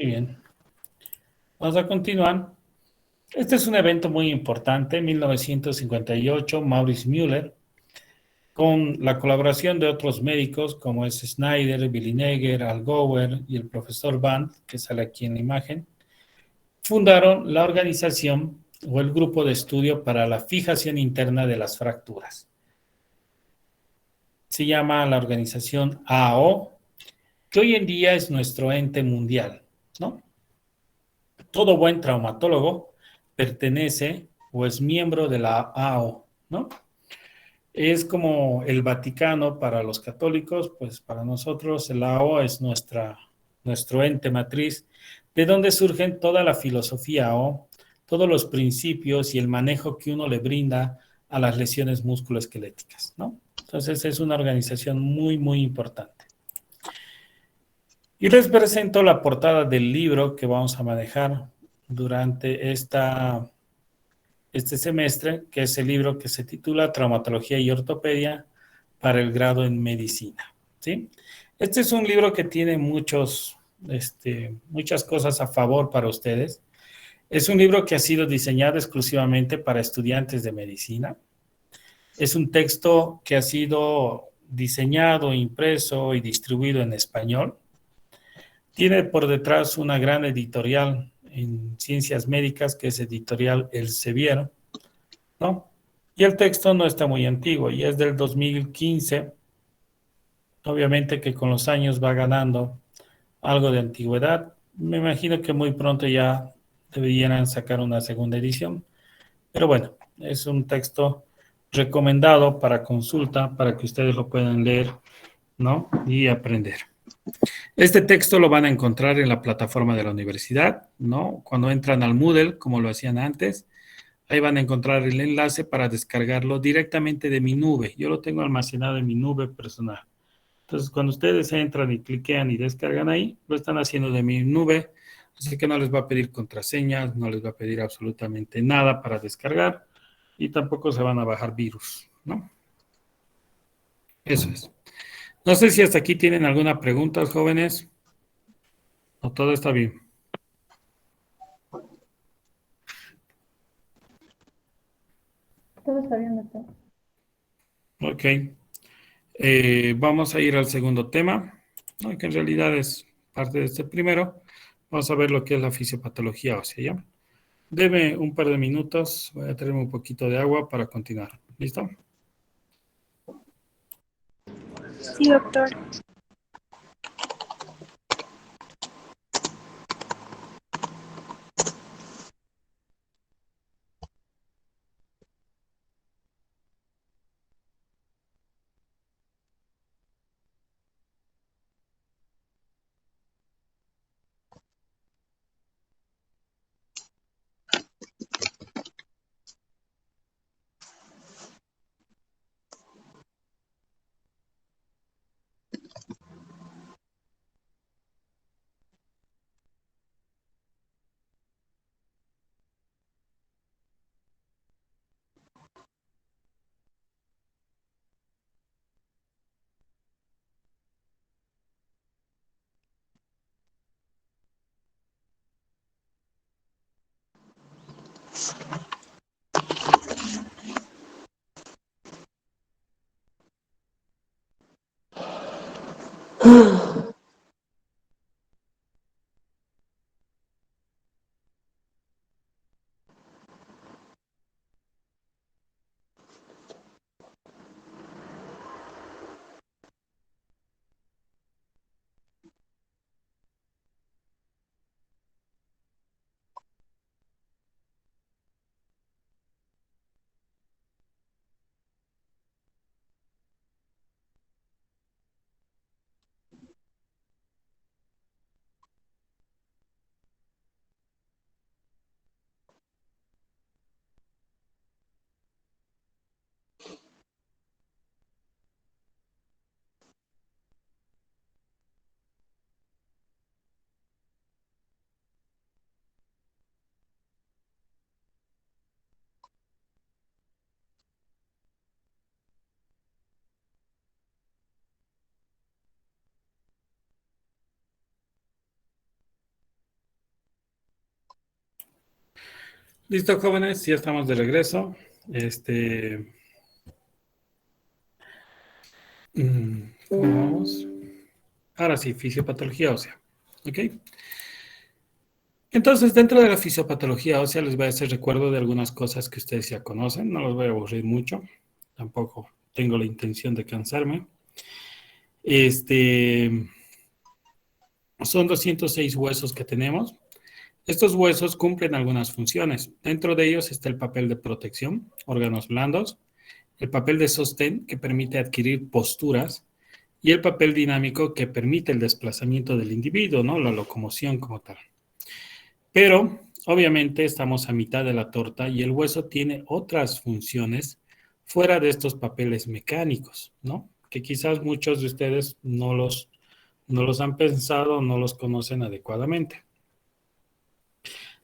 Muy bien. Vamos a continuar. Este es un evento muy importante, 1958, Maurice Müller, con la colaboración de otros médicos como es Snyder, Billy Neger, Al Gower y el profesor Band, que sale aquí en la imagen, fundaron la organización o el grupo de estudio para la fijación interna de las fracturas. Se llama la organización AO, que hoy en día es nuestro ente mundial, ¿no? Todo buen traumatólogo pertenece o es miembro de la AO, ¿no? Es como el Vaticano para los católicos, pues para nosotros el AO es nuestro ente matriz, de donde surgen toda la filosofía AO, todos los principios y el manejo que uno le brinda a las lesiones musculoesqueléticas, ¿no? Entonces es una organización muy, muy importante. Y les presento la portada del libro que vamos a manejar durante este semestre, que es el libro que se titula Traumatología y Ortopedia para el grado en medicina, ¿sí? Este es un libro que tiene muchas cosas a favor para ustedes. Es un libro que ha sido diseñado exclusivamente para estudiantes de medicina. Es un texto que ha sido diseñado, impreso y distribuido en español. Tiene por detrás una gran editorial en ciencias médicas, que es editorial Elsevier, ¿no? Y el texto no está muy antiguo y es del 2015. Obviamente que con los años va ganando algo de antigüedad. Me imagino que muy pronto ya deberían sacar una segunda edición. Pero bueno, es un texto recomendado para consulta, para que ustedes lo puedan leer, ¿no? Y aprender. Este texto lo van a encontrar en la plataforma de la universidad, ¿no? Cuando entran al Moodle, como lo hacían antes, ahí van a encontrar el enlace para descargarlo directamente de mi nube. Yo lo tengo almacenado en mi nube personal. Entonces, cuando ustedes entran y cliquean y descargan ahí, lo están haciendo de mi nube. Así que no les va a pedir contraseñas, no les va a pedir absolutamente nada para descargar y tampoco se van a bajar virus, ¿no? Eso es. No sé si hasta aquí tienen alguna pregunta, jóvenes, o todo está bien. Todo está bien, doctor. Ok. Vamos a ir al segundo tema, ¿no? Que en realidad es parte de este primero. Vamos a ver lo que es la fisiopatología ósea, ¿ya? Deme un par de minutos, voy a traerme un poquito de agua para continuar. ¿Listo? Sí, doctor. Listo, jóvenes, ya estamos de regreso. ¿Cómo vamos? Ahora sí, fisiopatología ósea. ¿Ok? Entonces, dentro de la fisiopatología ósea les voy a hacer recuerdo de algunas cosas que ustedes ya conocen. No los voy a aburrir mucho. Tampoco tengo la intención de cansarme. Son 206 huesos que tenemos. Estos huesos cumplen algunas funciones. Dentro de ellos está el papel de protección, órganos blandos, el papel de sostén que permite adquirir posturas y el papel dinámico que permite el desplazamiento del individuo, ¿no? La locomoción como tal. Pero obviamente estamos a mitad de la torta y el hueso tiene otras funciones fuera de estos papeles mecánicos, ¿no? Que quizás muchos de ustedes no los han pensado, no los conocen adecuadamente.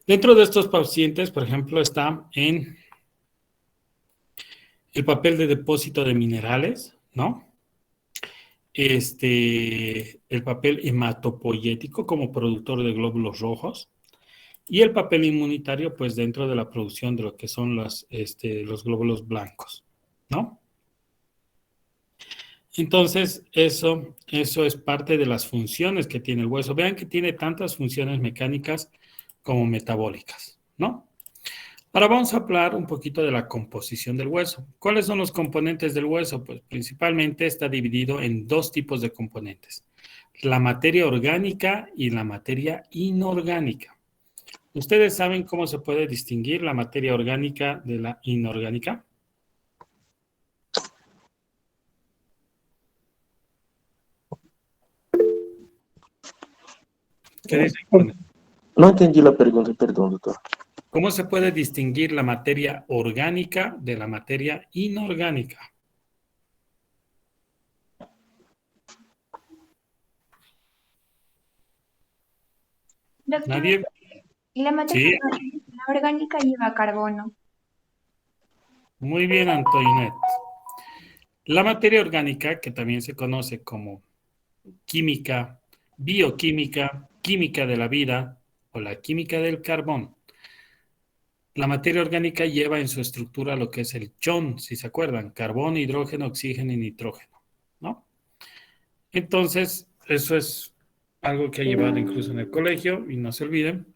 Dentro de estos pacientes, por ejemplo, está en el papel de depósito de minerales, ¿no? El papel hematopoyético como productor de glóbulos rojos y el papel inmunitario, pues dentro de la producción de lo que son los glóbulos blancos, ¿no? Entonces, eso es parte de las funciones que tiene el hueso. Vean que tiene tantas funciones mecánicas como metabólicas, ¿no? Ahora vamos a hablar un poquito de la composición del hueso. ¿Cuáles son los componentes del hueso? Pues principalmente está dividido en dos tipos de componentes, la materia orgánica y la materia inorgánica. ¿Ustedes saben cómo se puede distinguir la materia orgánica de la inorgánica? ¿Qué dicen? No entendí la pregunta, perdón, doctor. ¿Cómo se puede distinguir la materia orgánica de la materia inorgánica? Doctor, ¿Nadie? la materia Sí, orgánica lleva carbono. muy bien, Antoinette. La materia orgánica, que también se conoce como química, bioquímica, química de la vida o la química del carbón. La materia orgánica lleva en su estructura lo que es el CHON, si se acuerdan, carbón, hidrógeno, oxígeno y nitrógeno, ¿no? Entonces, eso es algo que ha llevado incluso en el colegio y no se olviden.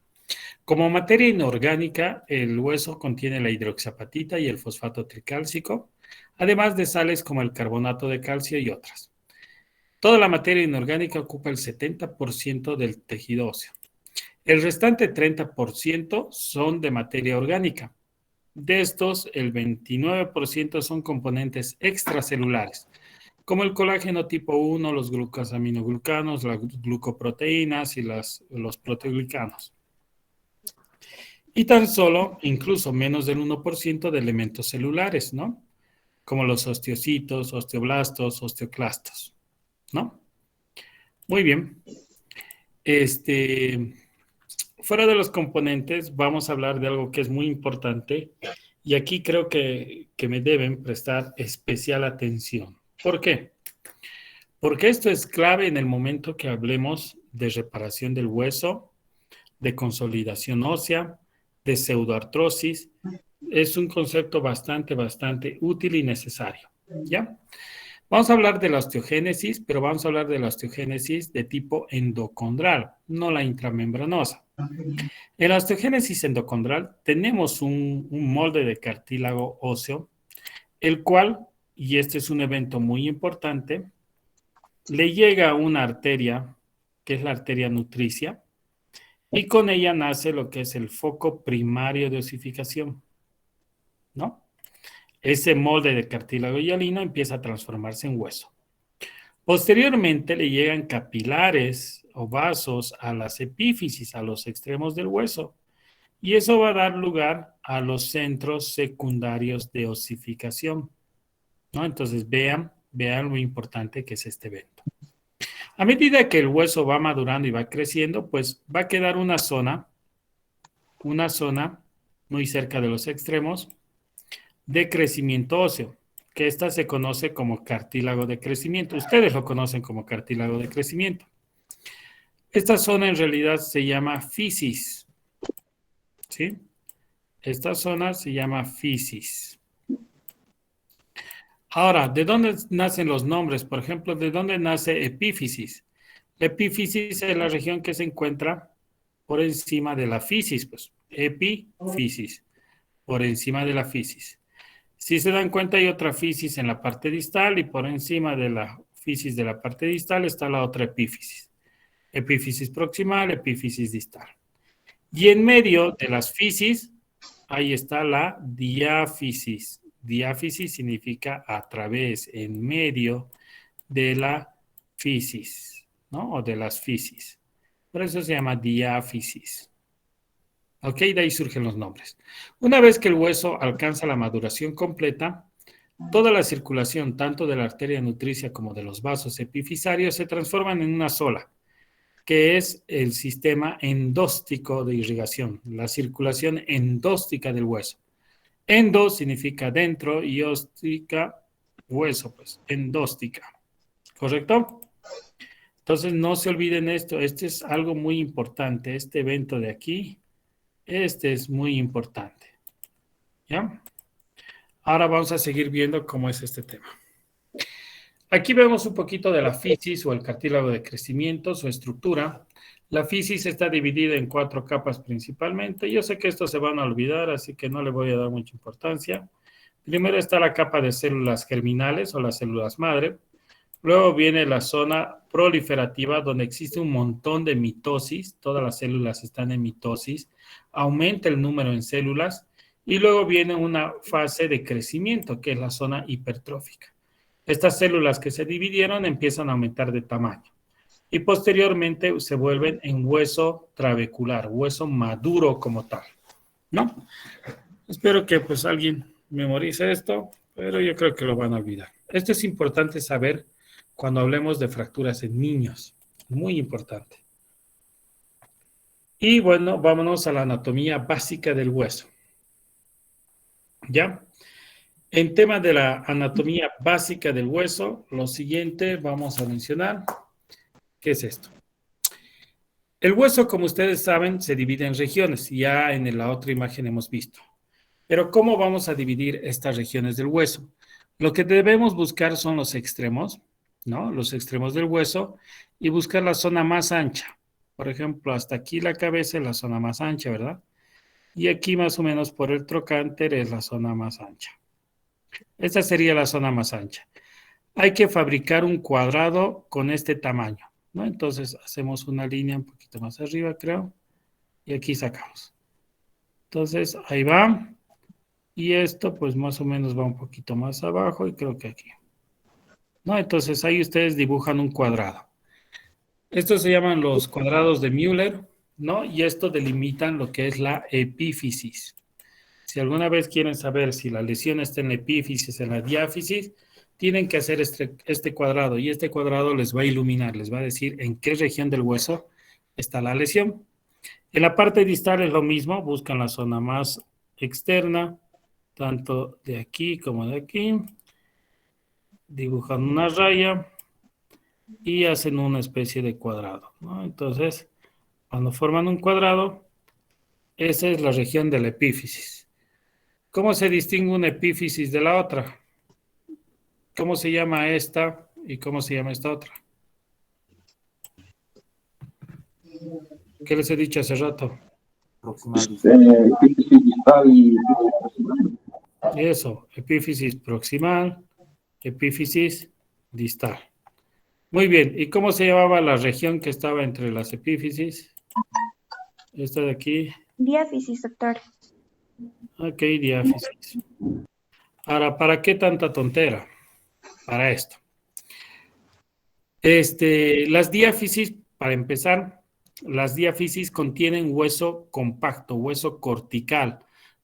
Como materia inorgánica, el hueso contiene la hidroxiapatita y el fosfato tricálcico, además de sales como el carbonato de calcio y otras. Toda la materia inorgánica ocupa el 70% del tejido óseo. El restante 30% son de materia orgánica. De estos, el 29% son componentes extracelulares, como el colágeno tipo 1, los glucosaminoglucanos, las glucoproteínas y los proteoglicanos. Y tan solo, incluso menos del 1% de elementos celulares, ¿no? Como los osteocitos, osteoblastos, osteoclastos, ¿no? Muy bien. Fuera de los componentes, vamos a hablar de algo que es muy importante y aquí creo que me deben prestar especial atención. ¿Por qué? Porque esto es clave en el momento que hablemos de reparación del hueso, de consolidación ósea, de pseudoartrosis. Es un concepto bastante útil y necesario, ¿ya? Vamos a hablar de la osteogénesis, pero vamos a hablar de la osteogénesis de tipo endocondral, no la intramembranosa. En la osteogénesis endocondral tenemos un molde de cartílago óseo, el cual, y este es un evento muy importante, le llega una arteria, que es la arteria nutricia, y con ella nace lo que es el foco primario de osificación, ¿no? Ese molde de cartílago hialino empieza a transformarse en hueso. Posteriormente le llegan capilares o vasos a las epífisis, a los extremos del hueso, y eso va a dar lugar a los centros secundarios de osificación, ¿no? Entonces vean lo importante que es este evento. A medida que el hueso va madurando y va creciendo, pues va a quedar una zona muy cerca de los extremos de crecimiento óseo, que esta se conoce como cartílago de crecimiento. Ustedes lo conocen como cartílago de crecimiento. Esta zona en realidad se llama fisis, ¿sí? Esta zona se llama fisis. Ahora, ¿de dónde nacen los nombres? Por ejemplo, ¿de dónde nace epífisis? La epífisis es la región que se encuentra por encima de la fisis, pues, epífisis, por encima de la fisis. Si se dan cuenta, hay otra fisis en la parte distal y por encima de la fisis de la parte distal está la otra epífisis. Epífisis proximal, epífisis distal. Y en medio de las fisis, ahí está la diáfisis. Diáfisis significa a través, en medio de la fisis, ¿no? O de las fisis. Por eso se llama diáfisis. Ok, de ahí surgen los nombres. Una vez que el hueso alcanza la maduración completa, toda la circulación, tanto de la arteria nutricia como de los vasos epifisarios, se transforman en una sola, que es el sistema endóstico de irrigación, la circulación endóstica del hueso. Endo significa dentro y óstica, hueso, pues, endóstica. ¿Correcto? Entonces, no se olviden esto. Este es algo muy importante. Este evento de aquí, este es muy importante. ¿Ya? Ahora vamos a seguir viendo cómo es este tema. Aquí vemos un poquito de la fisis o el cartílago de crecimiento, su estructura. La fisis está dividida en 4 capas principalmente. Yo sé que esto se van a olvidar, así que no le voy a dar mucha importancia. Primero está la capa de células germinales o las células madre. Luego viene la zona proliferativa, donde existe un montón de mitosis. Todas las células están en mitosis. Aumenta el número en células. Y luego viene una fase de crecimiento, que es la zona hipertrófica. Estas células que se dividieron empiezan a aumentar de tamaño y posteriormente se vuelven en hueso trabecular, hueso maduro como tal, ¿no? Espero que pues alguien memorice esto, pero yo creo que lo van a olvidar. Esto es importante saber cuando hablemos de fracturas en niños, muy importante. Y bueno, vámonos a la anatomía básica del hueso. ¿Ya? En tema de la anatomía básica del hueso, lo siguiente vamos a mencionar, ¿qué es esto? El hueso, como ustedes saben, se divide en regiones, ya en la otra imagen hemos visto. Pero ¿cómo vamos a dividir estas regiones del hueso? Lo que debemos buscar son los extremos, ¿no? Los extremos del hueso y buscar la zona más ancha. Por ejemplo, hasta aquí la cabeza es la zona más ancha, ¿verdad? Y aquí más o menos por el trocánter es la zona más ancha. Esta sería la zona más ancha. Hay que fabricar un cuadrado con este tamaño, ¿no? Entonces hacemos una línea un poquito más arriba, creo, y aquí sacamos. Entonces ahí va, y esto pues más o menos va un poquito más abajo y creo que aquí, ¿no? Entonces ahí ustedes dibujan un cuadrado. Estos se llaman los cuadrados de Müller, ¿no? Y esto delimitan lo que es la epífisis. Si alguna vez quieren saber si la lesión está en la epífisis, en la diáfisis, tienen que hacer este cuadrado y este cuadrado les va a iluminar, les va a decir en qué región del hueso está la lesión. En la parte distal es lo mismo, buscan la zona más externa, tanto de aquí como de aquí, dibujan una raya y hacen una especie de cuadrado, ¿no? Entonces, cuando forman un cuadrado, esa es la región de la epífisis. ¿Cómo se distingue una epífisis de la otra? ¿Cómo se llama esta y cómo se llama esta otra? ¿Qué les he dicho hace rato? Epífisis distal y epífisis proximal. Eso, epífisis proximal, epífisis distal. Muy bien, ¿y cómo se llamaba la región que estaba entre las epífisis? Esta de aquí. Diáfisis, doctor. Ok, diáfisis. Ahora, ¿para qué tanta tontera? Para esto. Las diáfisis, para empezar, las diáfisis contienen hueso compacto, hueso cortical.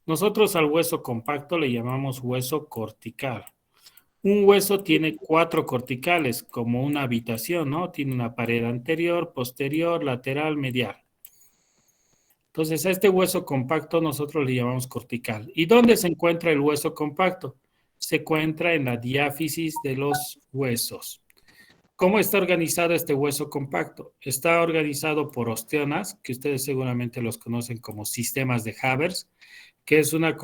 Nosotros al hueso compacto le llamamos hueso cortical. Un hueso tiene 4 corticales, como una habitación, ¿no? Tiene una pared anterior, posterior, lateral, medial. Entonces, a este hueso compacto nosotros le llamamos cortical. ¿Y dónde se encuentra el hueso compacto? Se encuentra en la diáfisis de los huesos. ¿Cómo está organizado este hueso compacto? Está organizado por osteonas, que ustedes seguramente los conocen como sistemas de Havers, que es una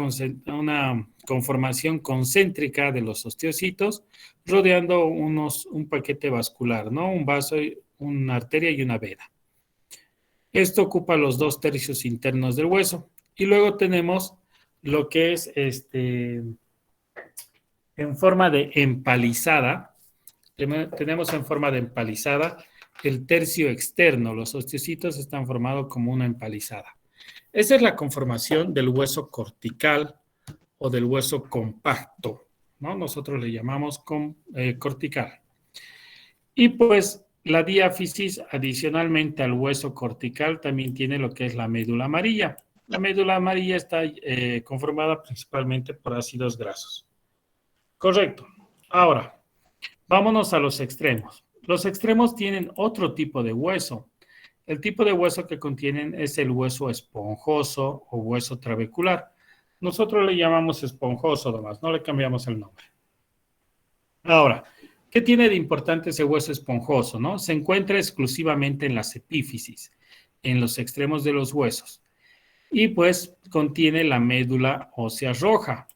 conformación concéntrica de los osteocitos, rodeando un paquete vascular, ¿no? Un vaso, una arteria y una vena. Esto ocupa los 2/3 internos del hueso. Y luego tenemos lo que es en forma de empalizada. Tenemos en forma de empalizada el tercio externo. Los osteocitos están formados como una empalizada. Esa es la conformación del hueso cortical o del hueso compacto, ¿no? Nosotros le llamamos cortical. Y pues la diáfisis, adicionalmente al hueso cortical, también tiene lo que es la médula amarilla. La médula amarilla está conformada principalmente por ácidos grasos. Correcto. Ahora, vámonos a los extremos. Los extremos tienen otro tipo de hueso. El tipo de hueso que contienen es el hueso esponjoso o hueso trabecular. Nosotros le llamamos esponjoso nomás, no le cambiamos el nombre. Ahora, ¿qué tiene de importante ese hueso esponjoso, no? Se encuentra exclusivamente en las epífisis, en los extremos de los huesos. Y pues contiene la médula ósea roja.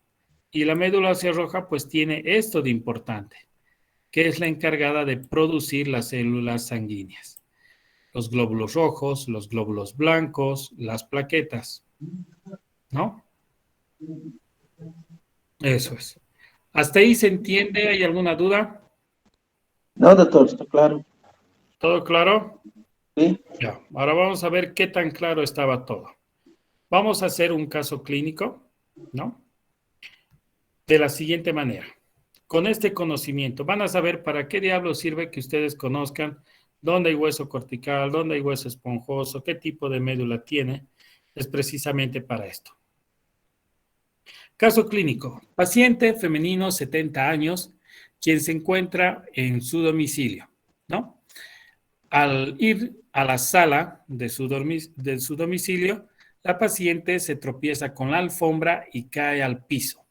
Y la médula ósea roja pues tiene esto de importante, que es la encargada de producir las células sanguíneas. Los glóbulos rojos, los glóbulos blancos, las plaquetas, ¿no? Eso es. ¿Hasta ahí se entiende? ¿Hay alguna duda? No, doctor, está claro. ¿Todo claro? Sí. Ya. Ahora vamos a ver qué tan claro estaba todo. Vamos a hacer un caso clínico, ¿no? De la siguiente manera. Con este conocimiento van a saber para qué diablos sirve que ustedes conozcan dónde hay hueso cortical, dónde hay hueso esponjoso, qué tipo de médula tiene. Es precisamente para esto. Caso clínico. Paciente femenino, 70 años, quien se encuentra en su domicilio, ¿no? Al ir a la sala de su domicilio, la paciente se tropieza con la alfombra y cae al piso.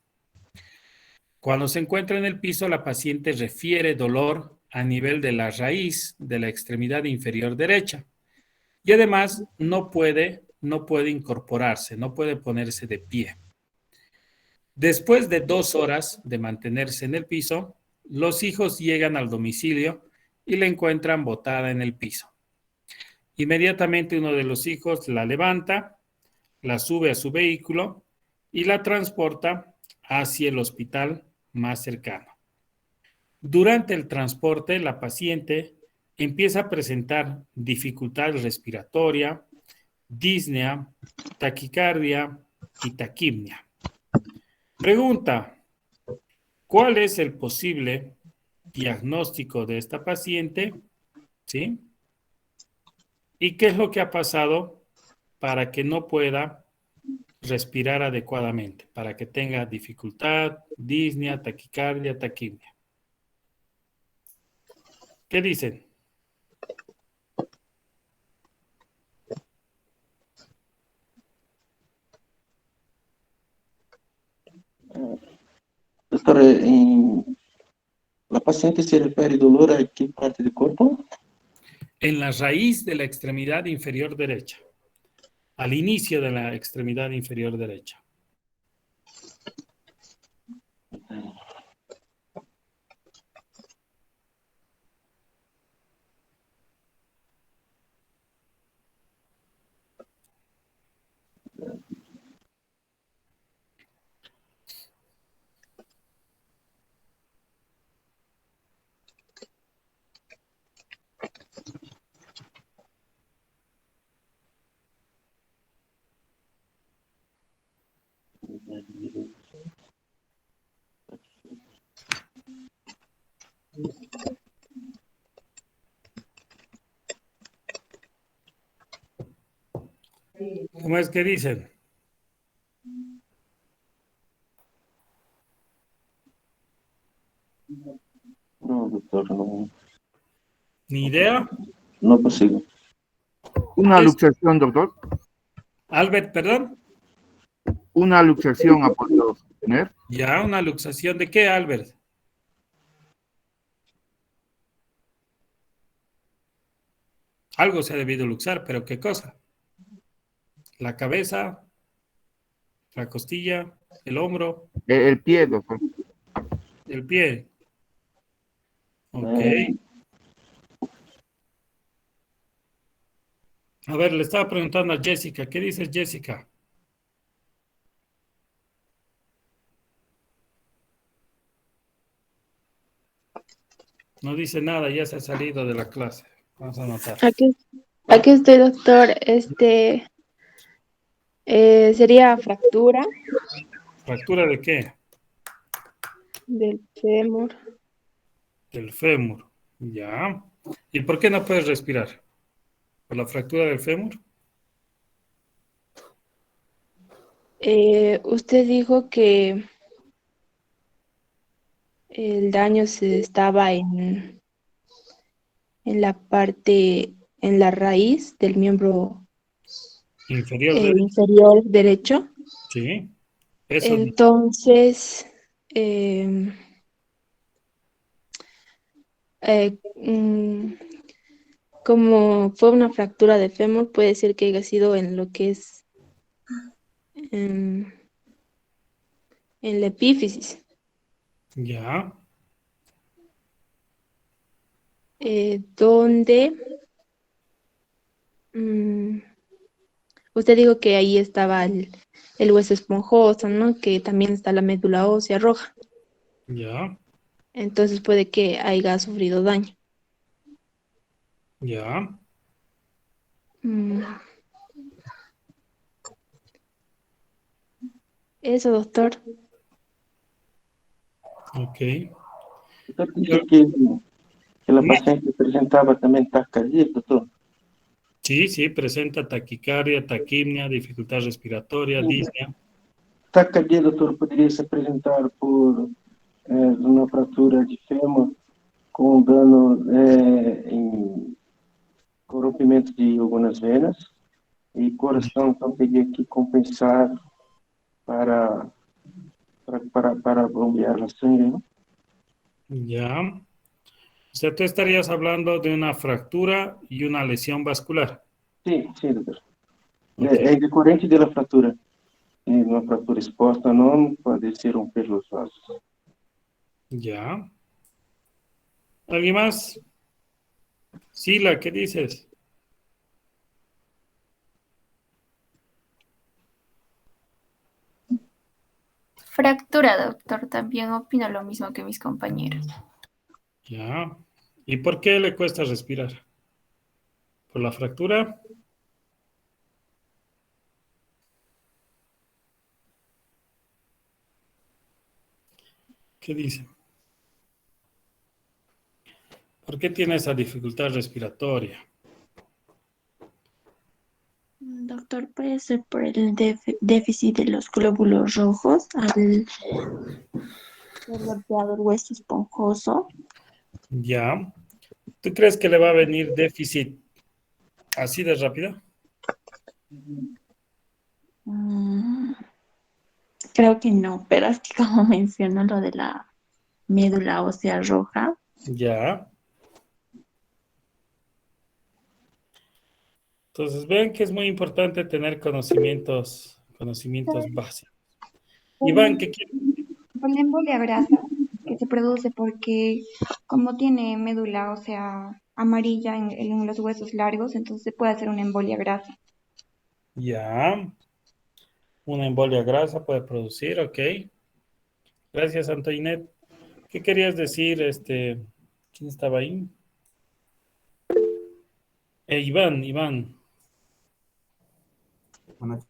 Cuando se encuentra en el piso, la paciente refiere dolor a nivel de la raíz de la extremidad inferior derecha y además no puede incorporarse, no puede ponerse de pie. Después de 2 horas de mantenerse en el piso, los hijos llegan al domicilio y la encuentran botada en el piso. Inmediatamente uno de los hijos la levanta, la sube a su vehículo y la transporta hacia el hospital más cercano. Durante el transporte, la paciente empieza a presentar dificultad respiratoria, disnea, taquicardia y taquimia. Pregunta: ¿cuál es el posible diagnóstico de esta paciente? ¿Sí? ¿Y qué es lo que ha pasado para que no pueda respirar adecuadamente, para que tenga dificultad, disnea, taquicardia, taquimia? ¿Qué dicen? Doctor, la paciente se refiere dolor a qué parte del cuerpo? En la raíz de la extremidad inferior derecha, al inicio de la extremidad inferior derecha. ¿Cómo es que dicen? No, doctor, no, ¿Ni idea? no consigo. Una Es luxación, doctor. Albert, perdón. Una luxación ha podido tener. Ya, una luxación de qué, Albert? Algo se ha debido luxar, pero ¿qué cosa? La cabeza, la costilla, el hombro, El pie, doctor. el pie. Ok. A ver, le estaba preguntando a Jessica. ¿Qué dices, Jessica? No dice nada, ya se ha salido de la clase. Vamos a anotar. Aquí estoy, doctor. Sería fractura ¿Fractura de qué? del fémur. Del fémur. Ya. ¿Y por qué no puedes respirar? ¿Por la fractura del fémur? Usted dijo que el daño se estaba en la parte, en la raíz del miembro Inferior derecho. inferior derecho. Sí. Eso. Entonces, eh, eh, mm, como fue una fractura de fémur, puede ser que haya sido en lo que es en, en la epífisis, Ya. donde mm, usted dijo que ahí estaba el hueso esponjoso, ¿no? Que también está la médula ósea roja. Ya. Entonces puede que haya sufrido daño. Ya. Mm, Eso, doctor. Ok. Usted dice que la Ma- paciente presentaba también taquicardia, doctor. Sí, sí, presenta taquicardia, taquimia, dificultad respiratoria, disnea. Taquicardia, doctor, poderia se apresentar por uma fratura de fêmur com dano em corrompimento de algumas venas e coração, então teria que compensar para, para bombear a sangre, ¿no? Ya. O sea, tú estarías hablando de una fractura y una lesión vascular. Sim, sim, doutor. Ok. É decorrente da fratura. E uma fratura exposta não pode ser romper os vasos. Ya. ¿Alguien más? Sila, ¿qué dices? Fractura, doctor. También opino lo mismo que mis compañeros. Ya. ¿Y por qué le cuesta respirar? ¿Por la fractura? ¿Qué dice? ¿Por qué tiene esa dificultad respiratoria? Doctor, puede ser por el déficit de los glóbulos rojos al ser golpeado el hueso esponjoso. Ya. ¿Tú crees que le va a venir déficit así de rápido? Mm, Creo que no, pero es que como mencionó lo de la médula ósea roja, Ya. Entonces, ven que es muy importante tener conocimientos básicos. Iván, ¿qué quiere? Por la embolia grasa que se produce porque como tiene médula, o sea, amarilla en los huesos largos, entonces se puede hacer una embolia grasa. Ya. Una embolia grasa puede producir, ok. Gracias, Antoinette. ¿Qué querías decir? ¿Quién estaba ahí? Iván. Buenas